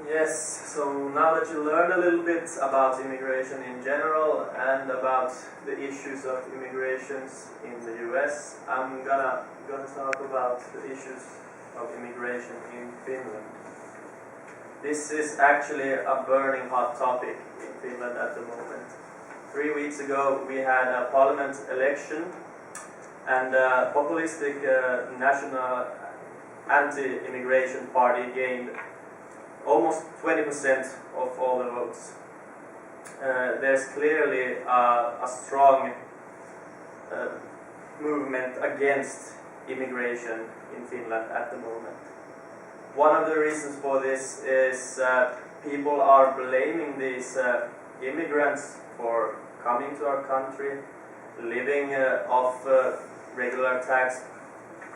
Yes, so now that you learned a little bit about immigration in general and about the issues of immigrations in the US, I'm gonna talk about the issues of immigration in Finland. This is actually a burning hot topic in Finland at the moment. 3 weeks ago we had a parliament election, and a populistic national anti-immigration party gained almost 20% of all the votes. There's clearly a strong movement against immigration in Finland at the moment. One of the reasons for this is people are blaming these immigrants for coming to our country, living off regular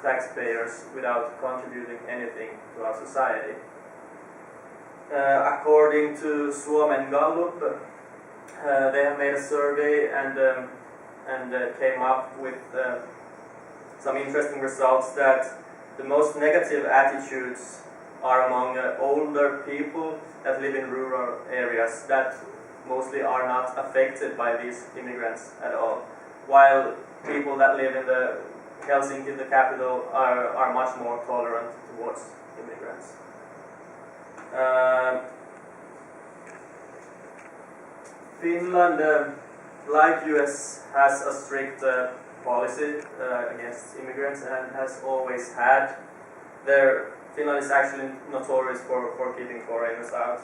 taxpayers without contributing anything to our society. According to Suomen Gallup, they have made a survey and came up with some interesting results that the most negative attitudes are among older people that live in rural areas that mostly are not affected by these immigrants at all, while people that live in the Helsinki, the capital, are much more tolerant towards immigrants. Finland, like US, has a strict policy against immigrants and has always had. Finland is actually notorious for keeping foreigners out.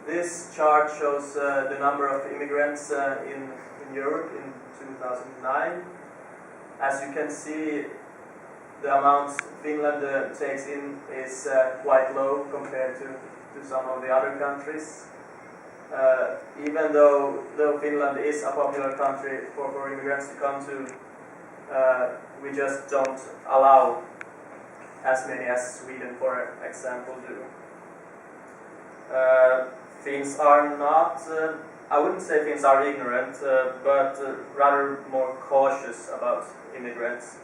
This chart shows the number of immigrants in Europe in 2009. As you can see, the amount Finland takes in is quite low compared to some of the other countries. Even though Finland is a popular country for immigrants to come to, we just don't allow as many as Sweden, for example, do. Finns are not, I wouldn't say Finns are ignorant, but rather more cautious about immigrants.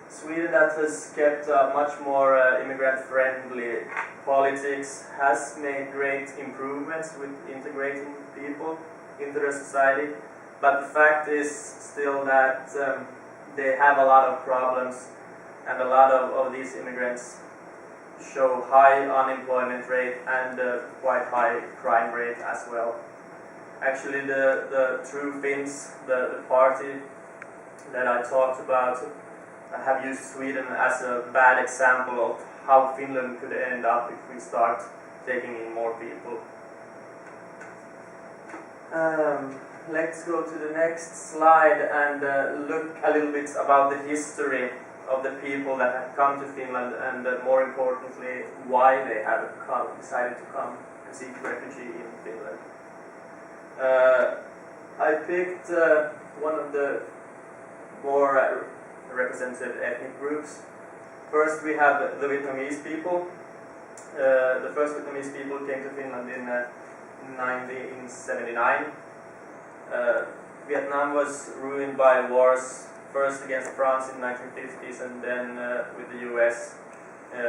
Sweden, that has kept a much more immigrant-friendly politics, has made great improvements with integrating people into their society, but the fact is still that they have a lot of problems, and a lot of these immigrants show high unemployment rate and quite high crime rate as well. Actually, the True Finns, the party that I talked about, have used Sweden as a bad example of how Finland could end up if we start taking in more people. Let's go to the next slide and look a little bit about the history of the people that have come to Finland, and more importantly, why they have decided to come and seek refugee in Finland. I picked one of the more representative ethnic groups. First, we have the Vietnamese people. The first Vietnamese people came to Finland in 1979. Vietnam was ruined by wars, first against France in the 1950s and then with the US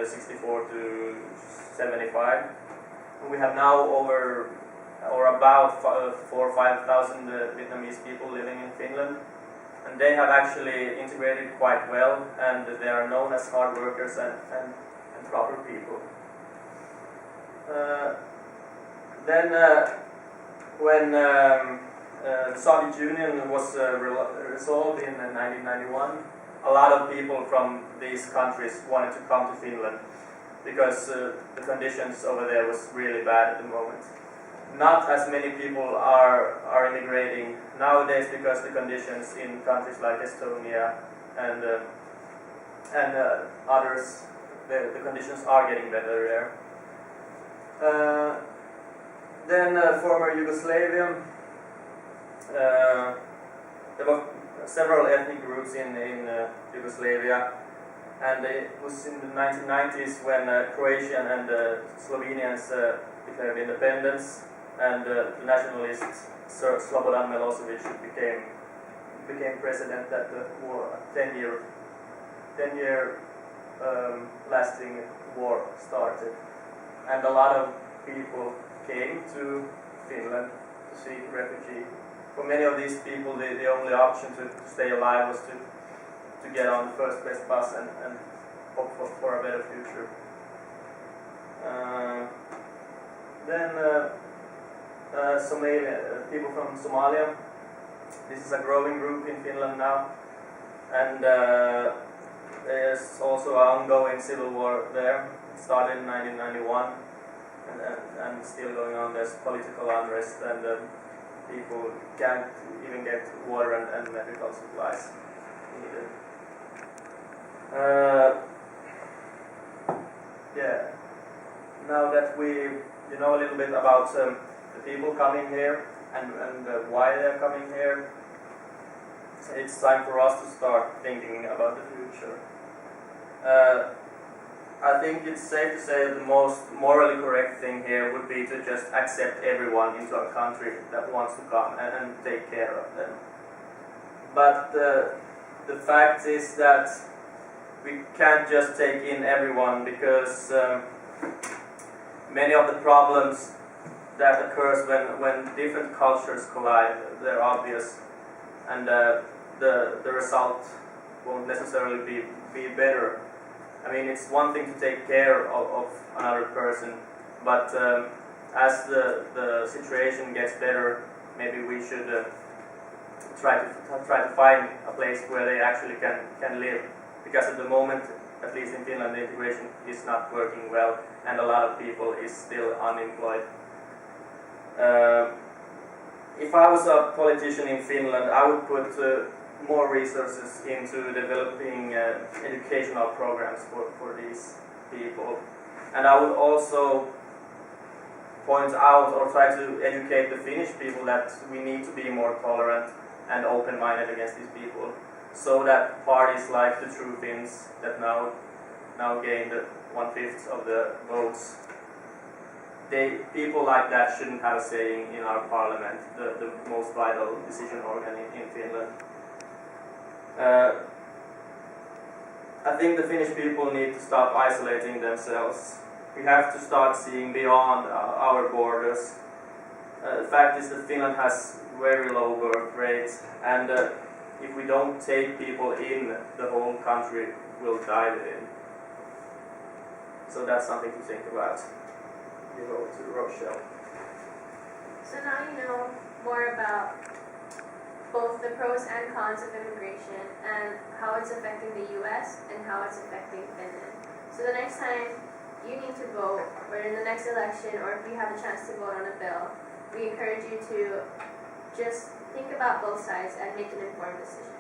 64 to 75. We have now over or about 4,000 or 5,000 Vietnamese people living in Finland. And they have actually integrated quite well, and they are known as hard workers and proper people. When the Soviet Union was resolved in 1991, a lot of people from these countries wanted to come to Finland because the conditions over there was really bad at the moment. Not as many people are immigrating nowadays because the conditions in countries like Estonia and others, the conditions are getting better there. Then former Yugoslavia, there were several ethnic groups in Yugoslavia, and it was in the 1990s when Croatian and Slovenians declared independence, and the nationalist Sir Slobodan Milosevic became president at the war, 10-year lasting war started. and a lot of people came to Finland to seek refugee. For many of these people, the only option to stay alive was to get on the first best bus and hope for a better future. Then Somalia, people from Somalia. This is a growing group in Finland now, and there's also an ongoing civil war there. It started in 1991 and still going on. There's political unrest and people can't even get water and medical supplies needed. Yeah. Now that we know a little bit about the people coming here and why they're coming here, it's time for us to start thinking about the future. I think it's safe to say that the most morally correct thing here would be to just accept everyone into a country that wants to come and take care of them. But the fact is that we can't just take in everyone, because many of the problems that occurs when different cultures collide, they're obvious, and the result won't necessarily be better. I mean, it's one thing to take care of another person, but as the situation gets better, maybe we should try to find a place where they actually can live. Because at the moment, at least in Finland, the integration is not working well, and a lot of people is still unemployed. If I was a politician in Finland, I would put more resources into developing educational programs for these people. And I would also point out or try to educate the Finnish people that we need to be more tolerant and open-minded against these people, so that parties like the True Finns that now gained 1/5 of the votes, people like that shouldn't have a say in our parliament, the most vital decision organ in Finland. I think the Finnish people need to stop isolating themselves. We have to start seeing beyond our borders. The fact is that Finland has very low birth rates, and if we don't take people in, the whole country will die within. So that's something to think about. You go to Rochelle. So now you know more about both the pros and cons of immigration and how it's affecting the US and how it's affecting Finland. So the next time you need to vote, or in the next election, or if you have a chance to vote on a bill, we encourage you to just think about both sides and make an informed decision.